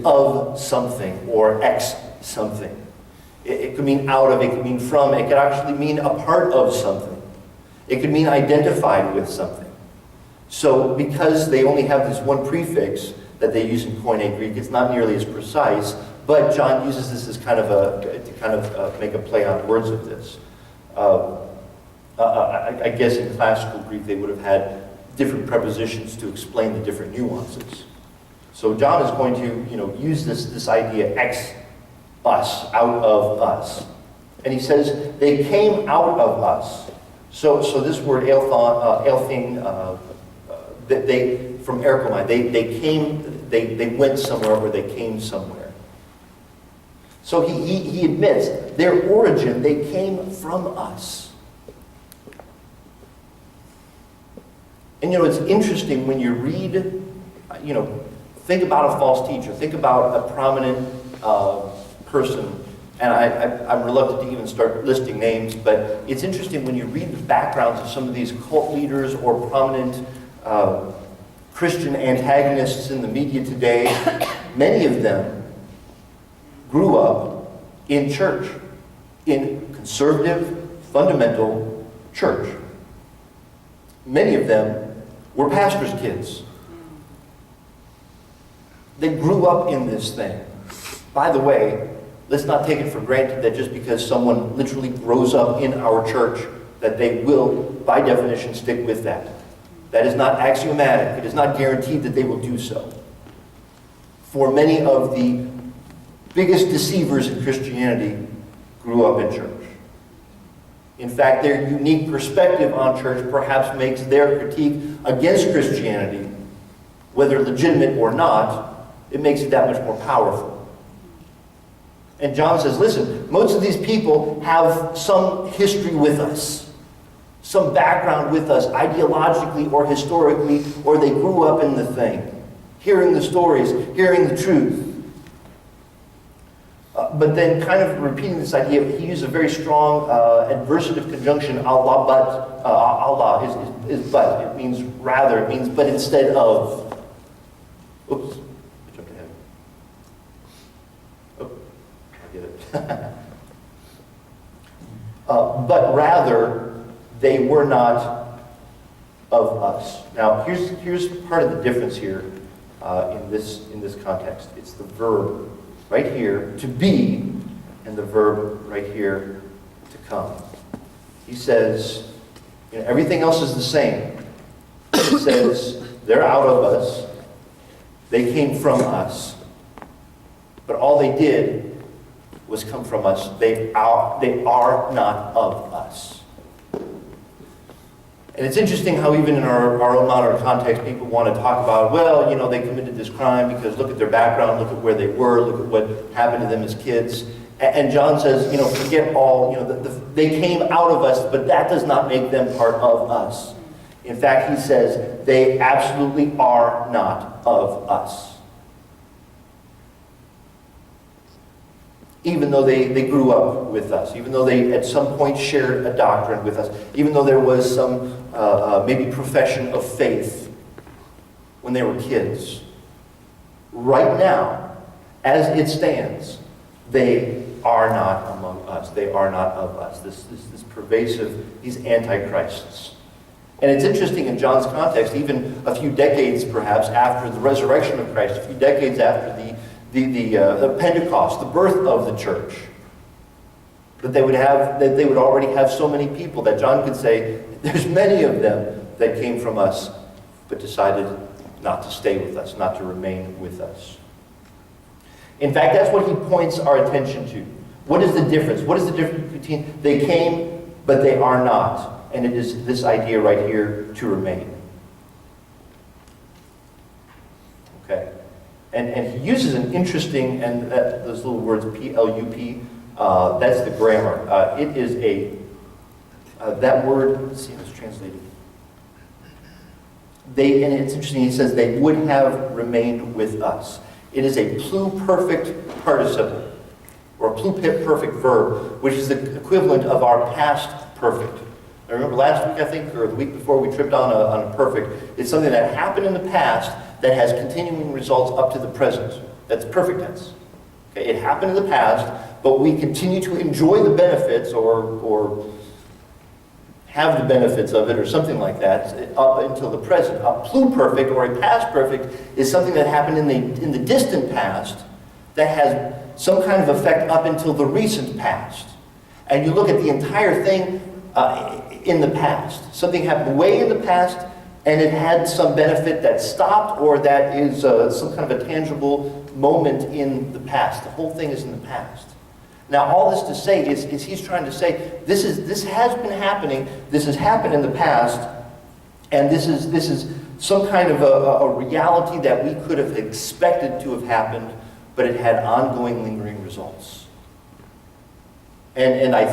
of something or ex something. It could mean out of, it could mean from, it could actually mean a part of something. It could mean identified with something. So because they only have this one prefix that they use in Koine Greek, it's not nearly as precise, but John uses this as kind of to make a play on words of this. I guess in classical Greek they would have had different prepositions to explain the different nuances. So John is going to, use this idea ex us, out of us. And he says, they came out of us. So this word elthing, they from erkomai, they went somewhere or they came somewhere. So he admits their origin, they came from us. And it's interesting when you read, think about a false teacher, think about a prominent person, and I'm reluctant to even start listing names, but it's interesting when you read the backgrounds of some of these cult leaders or prominent Christian antagonists in the media today. Many of them grew up in church, in conservative, fundamental church. Many of them were pastors' kids. They grew up in this thing. By the way, let's not take it for granted that just because someone literally grows up in our church, that they will, by definition, stick with that. That is not axiomatic. It is not guaranteed that they will do so. For many of the biggest deceivers in Christianity grew up in church. In fact, their unique perspective on church perhaps makes their critique against Christianity, whether legitimate or not, it makes it that much more powerful. And John says, listen, most of these people have some history with us, some background with us, ideologically or historically, or they grew up in the thing, hearing the stories, hearing the truth. But then kind of repeating this idea, he used a very strong adversative conjunction, Allah, but, Allah is but. It means rather, it means but instead of. Oops, I jumped ahead. Oh, I get it. But rather, they were not of us. Now, here's part of the difference here in this context. It's the verb right here, to be, and the verb right here, to come. He says, everything else is the same. He says, they're out of us. They came from us. But all they did was come from us. They are not of us. And it's interesting how even in our own modern context, people want to talk about, well, they committed this crime because look at their background, look at where they were, look at what happened to them as kids. And John says, forget all, they came out of us, but that does not make them part of us. In fact, he says, they absolutely are not of us. Even though they grew up with us, even though they at some point shared a doctrine with us, even though there was some maybe profession of faith when they were kids. Right now, as it stands, they are not among us. They are not of us. This pervasive, these antichrists. And it's interesting in John's context, even a few decades perhaps after the resurrection of Christ, a few decades after the Pentecost, the birth of the church, that they would already have so many people that John could say, there's many of them that came from us, but decided not to stay with us, not to remain with us. In fact, that's what he points our attention to. What is the difference? What is the difference between they came, but they are not? And it is this idea right here, to remain. Okay. And he uses an interesting, and those little words, P-L-U-P, that's the grammar. It is that word, let's see how it's translated. And it's interesting, he says, they would have remained with us. It is a pluperfect participle, or a pluperfect verb, which is the equivalent of our past perfect. I remember last week, I think, or the week before, we tripped on a perfect. It's something that happened in the past that has continuing results up to the present. That's perfect tense. Okay, it happened in the past, but we continue to enjoy the benefits or have the benefits of it or something like that up until the present. A pluperfect or a past perfect is something that happened in the distant past that has some kind of effect up until the recent past. And you look at the entire thing in the past. Something happened way in the past and it had some benefit that stopped or that is some kind of a tangible moment in the past. The whole thing is in the past. Now, all this to say is he's trying to say this has been happening. This has happened in the past, and this is some kind of a reality that we could have expected to have happened, but it had ongoing, lingering results. And I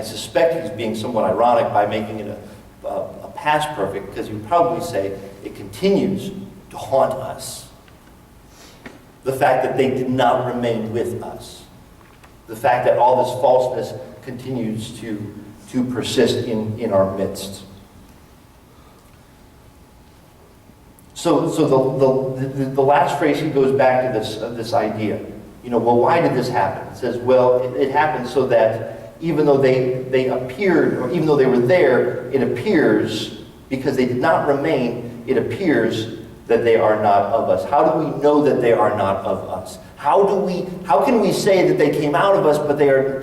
suspect he's being somewhat ironic by making it a past perfect, because he would probably say it continues to haunt us. The fact that they did not remain with us. The fact that all this falseness continues to persist in our midst. So the last phrase, he goes back to this idea. Well, why did this happen? It says, well, it happened so that even though they appeared, or even though they were there, it appears, because they did not remain, it appears that they are not of us. How do we know that they are not of us? How can we say that they came out of us, but they are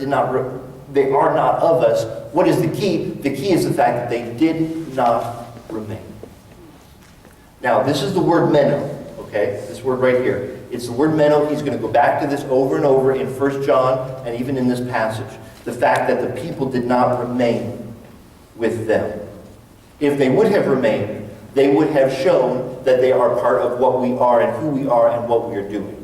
not of us? What is the key? The key is the fact that they did not remain. Now, this is the word meno, okay? This word right here. It's the word meno. He's going to go back to this over and over in 1 John and even in this passage. The fact that the people did not remain with them. If they would have remained, they would have shown that they are part of what we are and who we are and what we are doing.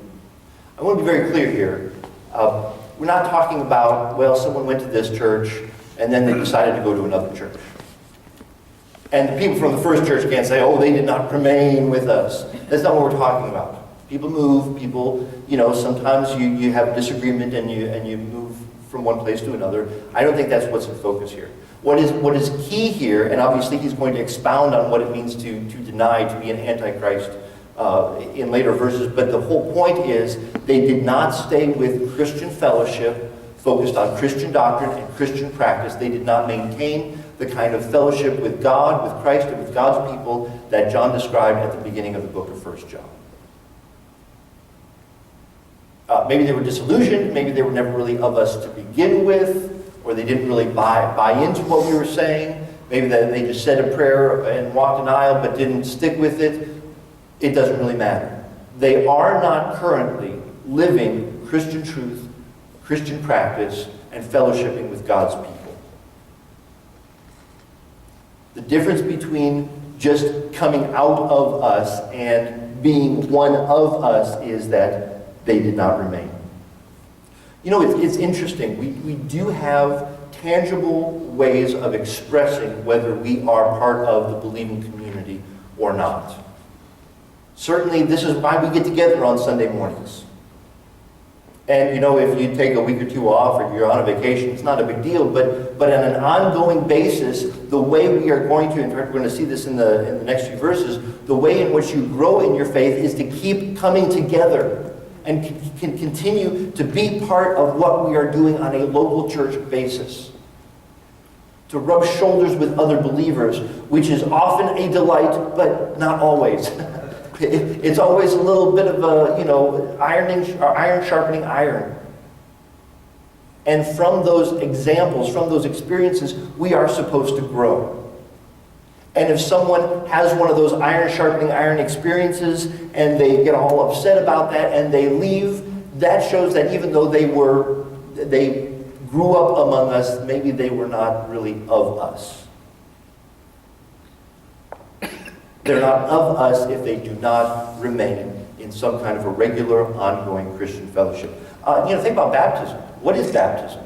I want to be very clear here. We're not talking about, well, someone went to this church and then they decided to go to another church. And the people from the first church can't say, oh, they did not remain with us. That's not what we're talking about. People move, sometimes you have disagreement and you move from one place to another. I don't think that's what's in focus here. What is key here, and obviously he's going to expound on what it means to deny, to be an antichrist in later verses, but the whole point is they did not stay with Christian fellowship, focused on Christian doctrine and Christian practice. They did not maintain the kind of fellowship with God, with Christ, and with God's people that John described at the beginning of the book of 1 John. Maybe they were disillusioned, maybe they were never really of us to begin with, or they didn't really buy into what we were saying. Maybe they just said a prayer and walked an aisle but didn't stick with it. It doesn't really matter. They are not currently living Christian truth, Christian practice, and fellowshipping with God's people. The difference between just coming out of us and being one of us is that they did not remain. It's interesting. We do have tangible ways of expressing whether we are part of the believing community or not. Certainly, this is why we get together on Sunday mornings. And, if you take a week or two off or you're on a vacation, it's not a big deal. But on an ongoing basis, the way we are going to, in fact, we're going to see this in the next few verses, the way in which you grow in your faith is to keep coming together and can continue to be part of what we are doing on a local church basis. To rub shoulders with other believers, which is often a delight, but not always. It's always a little bit of a, iron sharpening iron. And from those examples, from those experiences, we are supposed to grow. And if someone has one of those iron sharpening iron experiences and they get all upset about that and they leave, that shows that even though they grew up among us, maybe they were not really of us. They're not of us if they do not remain in some kind of a regular, ongoing Christian fellowship. Think about baptism. What is baptism?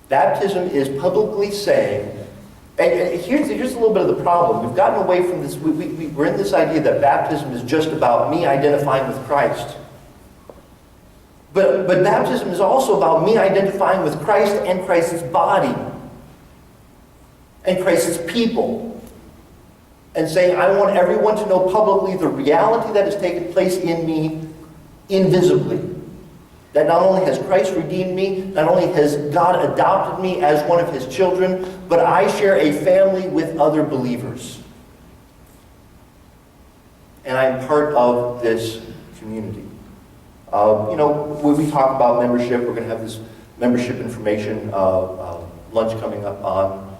Baptism is publicly saying, and here's a little bit of the problem. We've gotten away from this. We're in this idea that baptism is just about me identifying with Christ. But baptism is also about me identifying with Christ and Christ's body and Christ's people. And saying, I want everyone to know publicly the reality that has taken place in me invisibly. That not only has Christ redeemed me, not only has God adopted me as one of his children, but I share a family with other believers. And I'm part of this community. When we talk about membership, we're going to have this membership information lunch coming up on,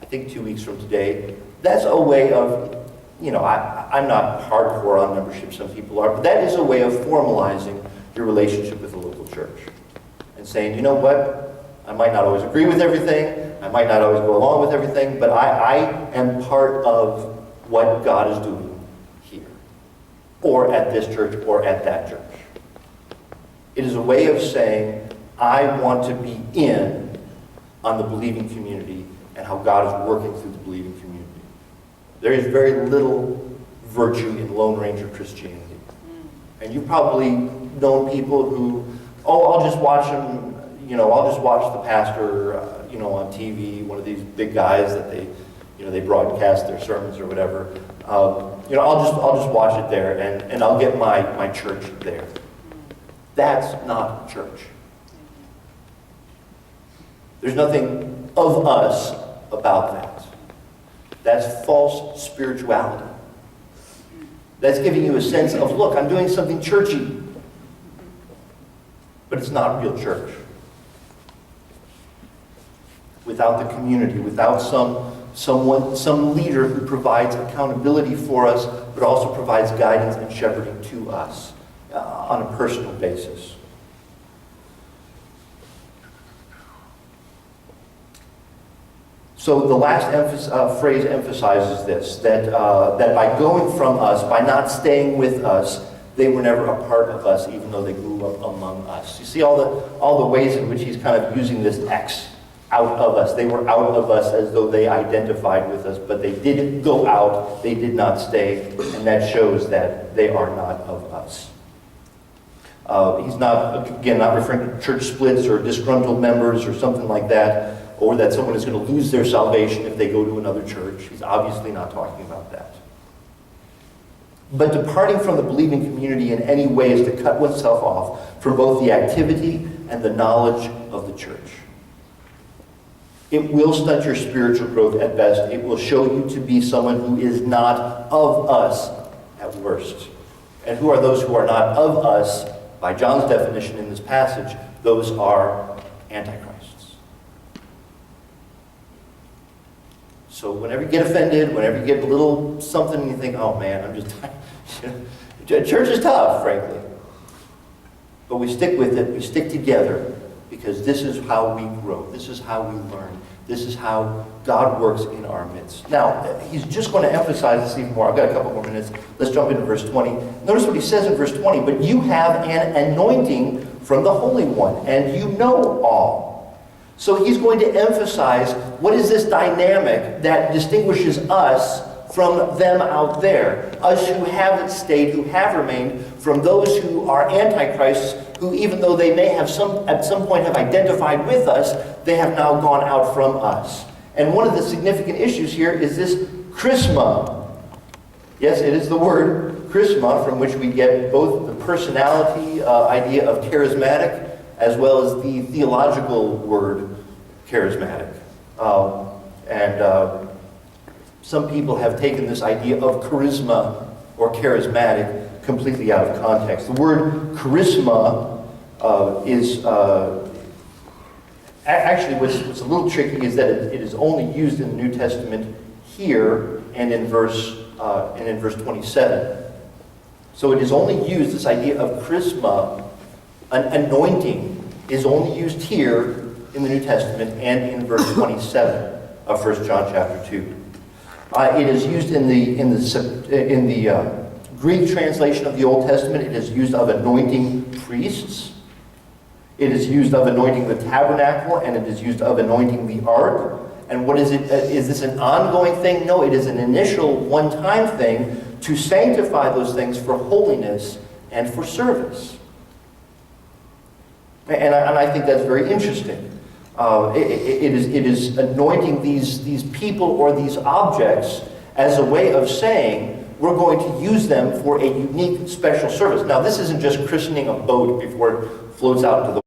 I think, 2 weeks from today. That's a way of, I'm not hardcore on membership, some people are, but that is a way of formalizing your relationship with the local church. And saying, you know what, I might not always agree with everything, I might not always go along with everything, but I am part of what God is doing here, or at this church, or at that church. It is a way of saying, I want to be in on the believing community and how God is working through the believing community. There is very little virtue in Lone Ranger Christianity. And you've probably known people who, I'll just watch them, I'll just watch the pastor, on TV, one of these big guys that they broadcast their sermons or whatever. I'll just watch it there and I'll get my church there. That's not church. There's nothing of us about that. That's false spirituality. That's giving you a sense of, look, I'm doing something churchy. But it's not real church. Without the community, without some leader who provides accountability for us, but also provides guidance and shepherding to us on a personal basis. So the last phrase emphasizes this, that by going from us, by not staying with us, they were never a part of us, even though they grew up among us. You see all the ways in which he's kind of using this X, out of us. They were out of us as though they identified with us, but they didn't go out, they did not stay, and that shows that they are not of us. He's not, again, not referring to church splits or disgruntled members or something like that, or that someone is going to lose their salvation if they go to another church. He's obviously not talking about that. But departing from the believing community in any way is to cut oneself off from both the activity and the knowledge of the church. It will stunt your spiritual growth at best. It will show you to be someone who is not of us at worst. And who are those who are not of us? By John's definition in this passage, those are antichrists. So whenever you get offended, whenever you get a little something and you think, oh man, I'm just church is tough, frankly. But we stick with it, we stick together, because this is how we grow. This is how we learn. This is how God works in our midst. Now, he's just going to emphasize this even more. I've got a couple more minutes. Let's jump into verse 20. Notice what he says in verse 20. But you have an anointing from the Holy One, and you know all. So he's going to emphasize what is this dynamic that distinguishes us from them out there. Us who haven't stayed, who have remained, from those who are antichrists, who even though they may have at some point have identified with us, they have now gone out from us. And one of the significant issues here is this charisma. Yes, it is the word charisma from which we get both the personality idea of charismatic as well as the theological word charismatic. Some people have taken this idea of charisma or charismatic completely out of context. The word charisma is actually what's a little tricky is that it is only used in the New Testament here and in verse 27. So it is only used, this idea of charisma, an anointing, is only used here in the New Testament and in verse 27 of 1 John chapter 2. It is used in the Greek translation of the Old Testament. It is used of anointing priests. It is used of anointing the tabernacle, and it is used of anointing the ark. And what is it? Is this an ongoing thing? No, it is an initial one-time thing to sanctify those things for holiness and for service. And I think that's very interesting. It is anointing these people or these objects as a way of saying, we're going to use them for a unique special service. Now, this isn't just christening a boat before it floats out into the